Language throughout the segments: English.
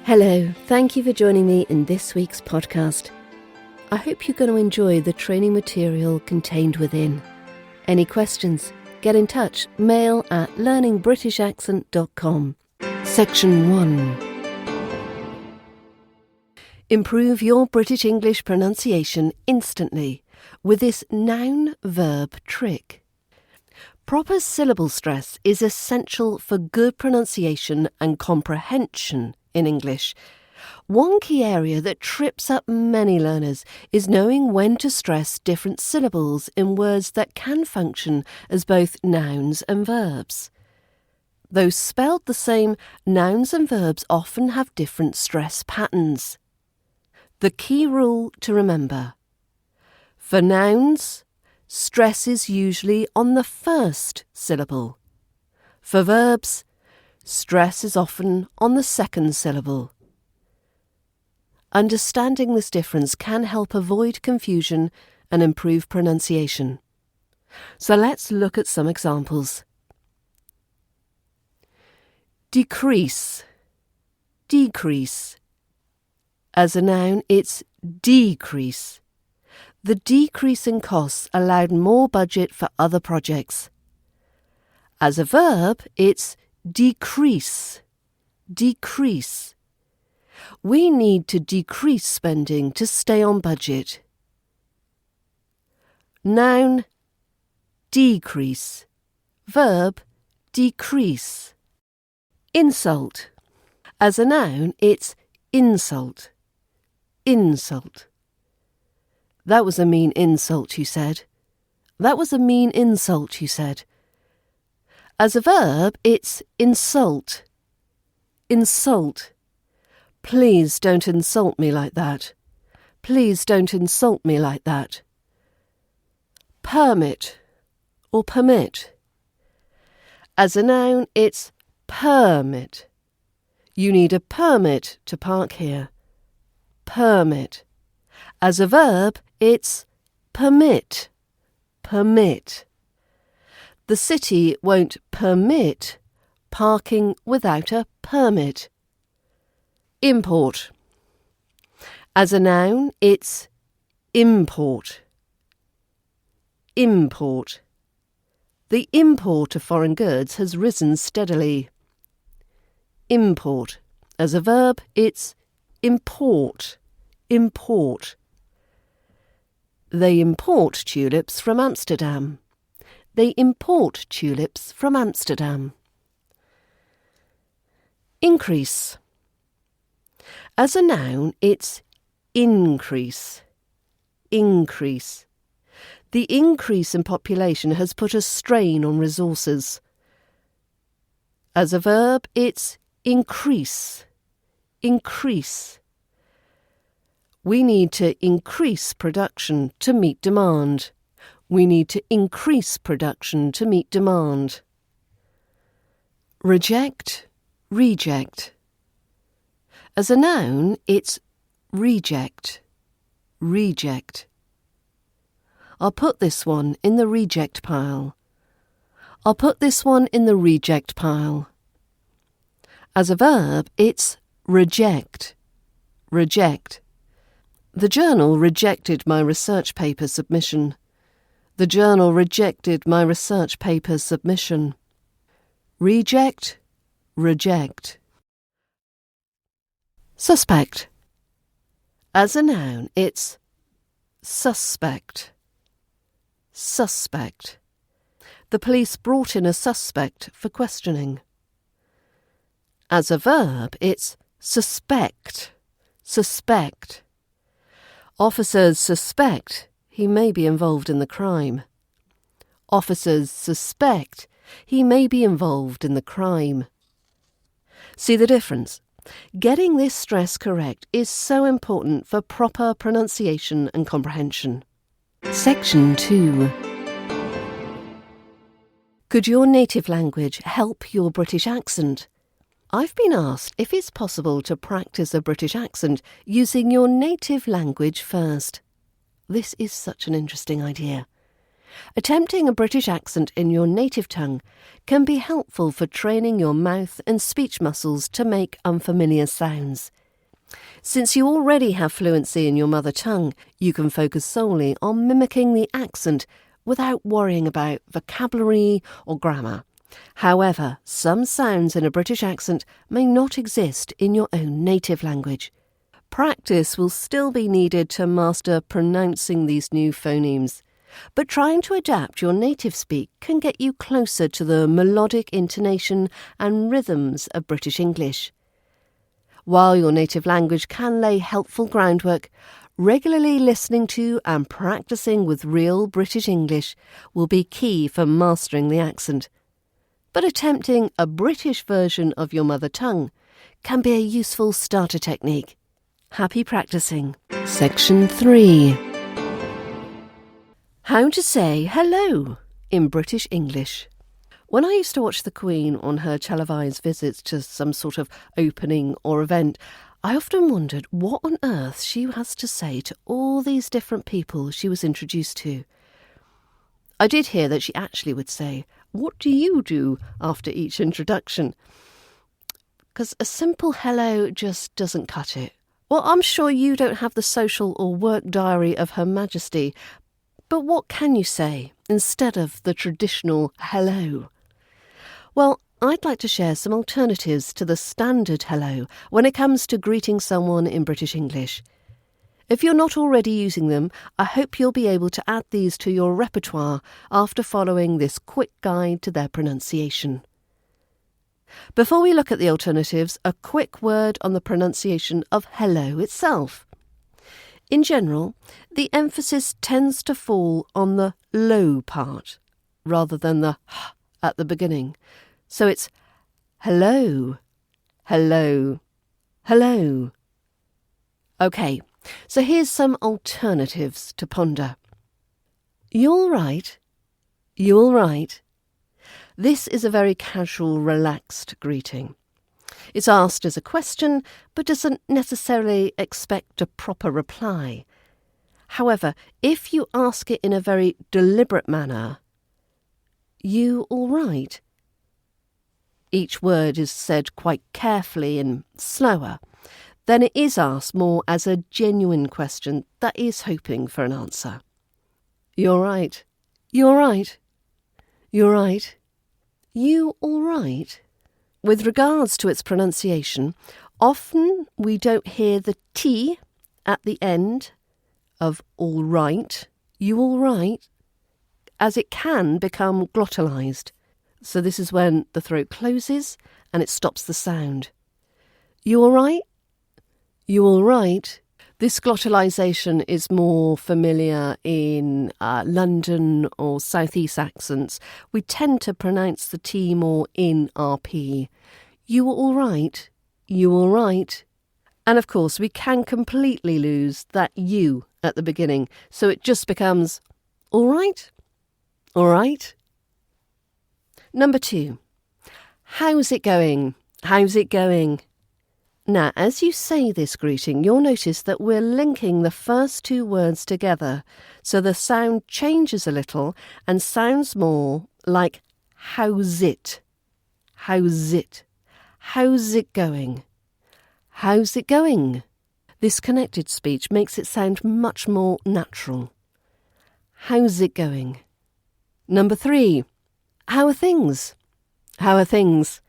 Hello, thank you for joining me in this week's podcast. I hope you're going to enjoy the training material contained within. Any questions? Get in touch. Mail at learningbritishaccent.com. Section 1. Improve your British English pronunciation instantly with this noun-verb trick. Proper syllable stress is essential for good pronunciation and comprehension in English. One key area that trips up many learners is knowing when to stress different syllables in words that can function as both nouns and verbs. Though spelled the same, nouns and verbs often have different stress patterns. The key rule to remember: for nouns, stress is usually on the first syllable. For verbs, stress is often on the second syllable. Understanding this difference can help avoid confusion and improve pronunciation. So let's look at some examples. Decrease, decrease. As a noun, it's decrease. The decrease in costs allowed more budget for other projects. As a verb, it's decrease, decrease. We need to decrease spending to stay on budget. Noun, decrease. Verb, decrease. Insult. As a noun, it's insult, insult. That was a mean insult, you said. That was a mean insult, you said. As a verb, it's insult, insult. Please don't insult me like that. Please don't insult me like that. Permit or permit. As a noun, it's permit. You need a permit to park here. Permit. As a verb, it's permit, permit. The city won't permit parking without a permit. Import. As a noun, it's import, import. The import of foreign goods has risen steadily. Import. As a verb, it's import, import. They import tulips from Amsterdam. They import tulips from Amsterdam. Increase. As a noun, it's increase, increase. The increase in population has put a strain on resources. As a verb, it's increase, increase. We need to increase production to meet demand. We need to increase production to meet demand. Reject, reject. As a noun, it's reject, reject. I'll put this one in the reject pile. I'll put this one in the reject pile. As a verb, it's reject, reject. The journal rejected my research paper submission. The journal rejected my research paper submission. Reject, reject. Suspect. As a noun, it's suspect, suspect. The police brought in a suspect for questioning. As a verb, it's suspect, suspect. Officers suspect he may be involved in the crime. Officers suspect he may be involved in the crime. See the difference? Getting this stress correct is so important for proper pronunciation and comprehension. Section 2. Could your native language help your British accent? I've been asked if it's possible to practice a British accent using your native language first. This is such an interesting idea. Attempting a British accent in your native tongue can be helpful for training your mouth and speech muscles to make unfamiliar sounds. Since you already have fluency in your mother tongue, you can focus solely on mimicking the accent without worrying about vocabulary or grammar. However, some sounds in a British accent may not exist in your own native language. Practice will still be needed to master pronouncing these new phonemes, but trying to adapt your native speak can get you closer to the melodic intonation and rhythms of British English. While your native language can lay helpful groundwork, regularly listening to and practicing with real British English will be key for mastering the accent. But attempting a British version of your mother tongue can be a useful starter technique. Happy practicing. Section 3. How to say hello in British English. When I used to watch the Queen on her televised visits to some sort of opening or event, I often wondered what on earth she has to say to all these different people she was introduced to. I did hear that she actually would say, "What do you do?" after each introduction. Because a simple hello just doesn't cut it. Well, I'm sure you don't have the social or work diary of Her Majesty, but what can you say instead of the traditional hello? Well, I'd like to share some alternatives to the standard hello when it comes to greeting someone in British English. If you're not already using them, I hope you'll be able to add these to your repertoire after following this quick guide to their pronunciation. Before we look at the alternatives, a quick word on the pronunciation of hello itself. In general, the emphasis tends to fall on the low part, rather than the h at the beginning. So it's hello, hello, hello. OK, so here's some alternatives to ponder. You all right? You all right? This is a very casual, relaxed greeting. It's asked as a question, but doesn't necessarily expect a proper reply. However, if you ask it in a very deliberate manner, you all right? Each word is said quite carefully and slower. Then it is asked more as a genuine question that is hoping for an answer. You all right? You all right? You all right? You all right? With regards to its pronunciation, often we don't hear the T at the end of all right, you all right, as it can become glottalized. So this is when the throat closes and it stops the sound. You all right? You all right? This glottalization is more familiar in London or South East accents. We tend to pronounce the T more in RP. You all right? You all right? And of course, we can completely lose that you at the beginning, so it just becomes all right? All right? Number 2. How's it going? How's it going? Now, as you say this greeting, you'll notice that we're linking the first two words together, so the sound changes a little and sounds more like how's it? How's it? How's it going? How's it going? This connected speech makes it sound much more natural. How's it going? Number 3. How are things? How are things?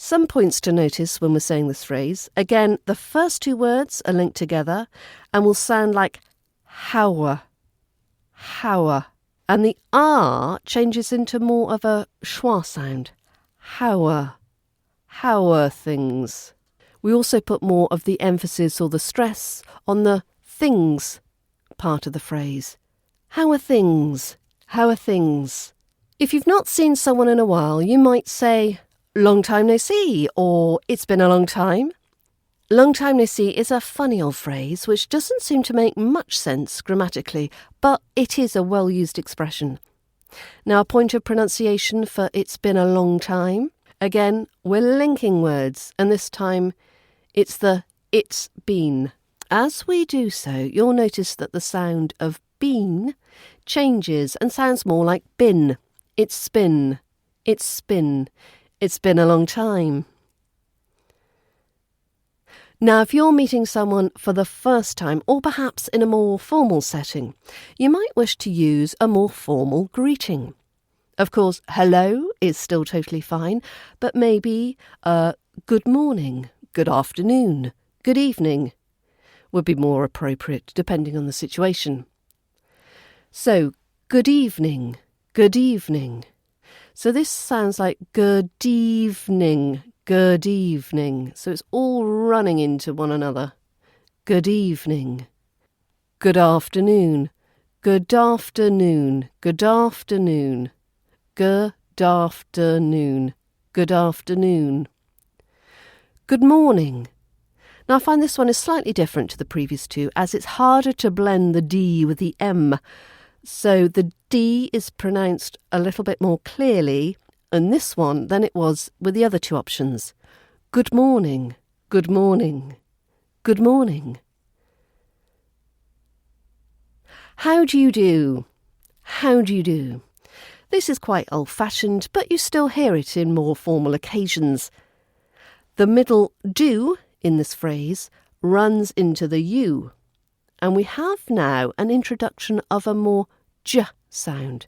Some points to notice when we're saying this phrase. Again, the first two words are linked together and will sound like hower, hower. And the R changes into more of a schwa sound. Hower, hower things. We also put more of the emphasis or the stress on the things part of the phrase. How are things? How are things? If you've not seen someone in a while, you might say, long time no see, or it's been a long time. Long time no see is a funny old phrase which doesn't seem to make much sense grammatically, but it is a well-used expression. Now, a point of pronunciation for it's been a long time. Again, we're linking words, and this time it's the it's been. As we do so, you'll notice that the sound of been changes and sounds more like been. It's spin. It's spin. It's been a long time. Now, if you're meeting someone for the first time, or perhaps in a more formal setting, you might wish to use a more formal greeting. Of course, hello is still totally fine, but maybe good morning, good afternoon, good evening would be more appropriate depending on the situation. So, good evening, good evening. So this sounds like good evening, good evening. So it's all running into one another. Good evening, good afternoon, good afternoon, good afternoon, good afternoon, good afternoon. Good morning. Now I find this one is slightly different to the previous two as it's harder to blend the D with the M. So the D is pronounced a little bit more clearly in this one than it was with the other two options. Good morning, good morning, good morning. How do you do? How do you do? This is quite old-fashioned, but you still hear it in more formal occasions. The middle do in this phrase runs into the U, and we have now an introduction of a more J sound.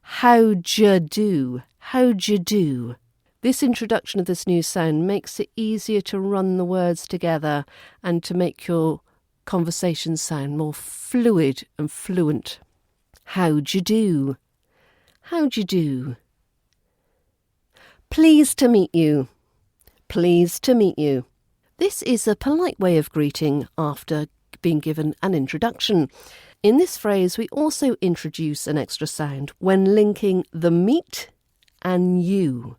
How'd you do? How'd you do? This introduction of this new sound makes it easier to run the words together and to make your conversation sound more fluid and fluent. How'd you do? How'd you do? Pleased to meet you. Pleased to meet you. This is a polite way of greeting after being given an introduction. In this phrase, we also introduce an extra sound when linking the meet and you.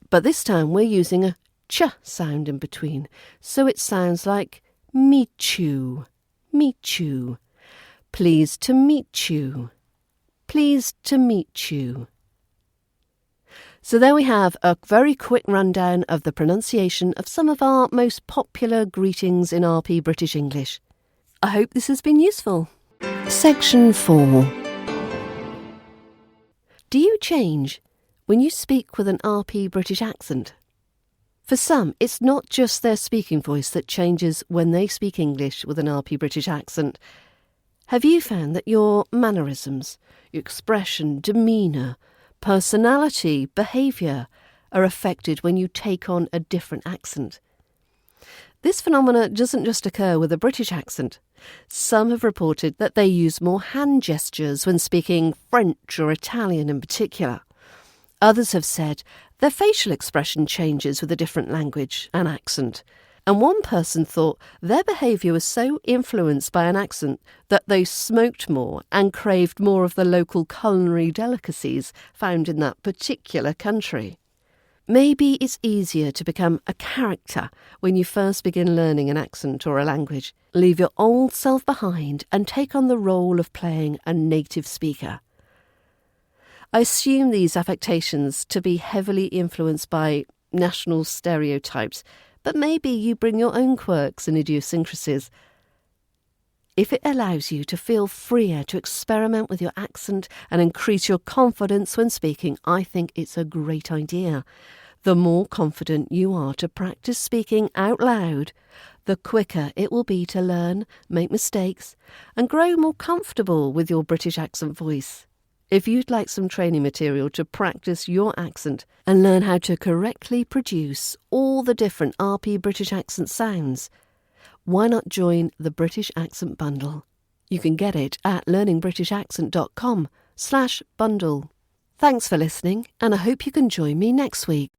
But this time we're using a ch sound in between, so it sounds like meet you, meet you. Pleased to meet you. Pleased to meet you. So there we have a very quick rundown of the pronunciation of some of our most popular greetings in RP British English. I hope this has been useful. Section 4. Do you change when you speak with an RP British accent? For some, it's not just their speaking voice that changes when they speak English with an RP British accent. Have you found that your mannerisms, your expression, demeanour, personality, behaviour are affected when you take on a different accent? This phenomenon doesn't just occur with a British accent. Some have reported that they use more hand gestures when speaking French or Italian in particular. Others have said their facial expression changes with a different language and accent. And one person thought their behaviour was so influenced by an accent that they smoked more and craved more of the local culinary delicacies found in that particular country. Maybe it's easier to become a character when you first begin learning an accent or a language. Leave your old self behind and take on the role of playing a native speaker. I assume these affectations to be heavily influenced by national stereotypes, but maybe you bring your own quirks and idiosyncrasies. If it allows you to feel freer to experiment with your accent and increase your confidence when speaking, I think it's a great idea. The more confident you are to practice speaking out loud, the quicker it will be to learn, make mistakes, and grow more comfortable with your British accent voice. If you'd like some training material to practice your accent and learn how to correctly produce all the different RP British accent sounds, why not join the British Accent Bundle? You can get it at learningbritishaccent.com/bundle. Thanks for listening, and I hope you can join me next week.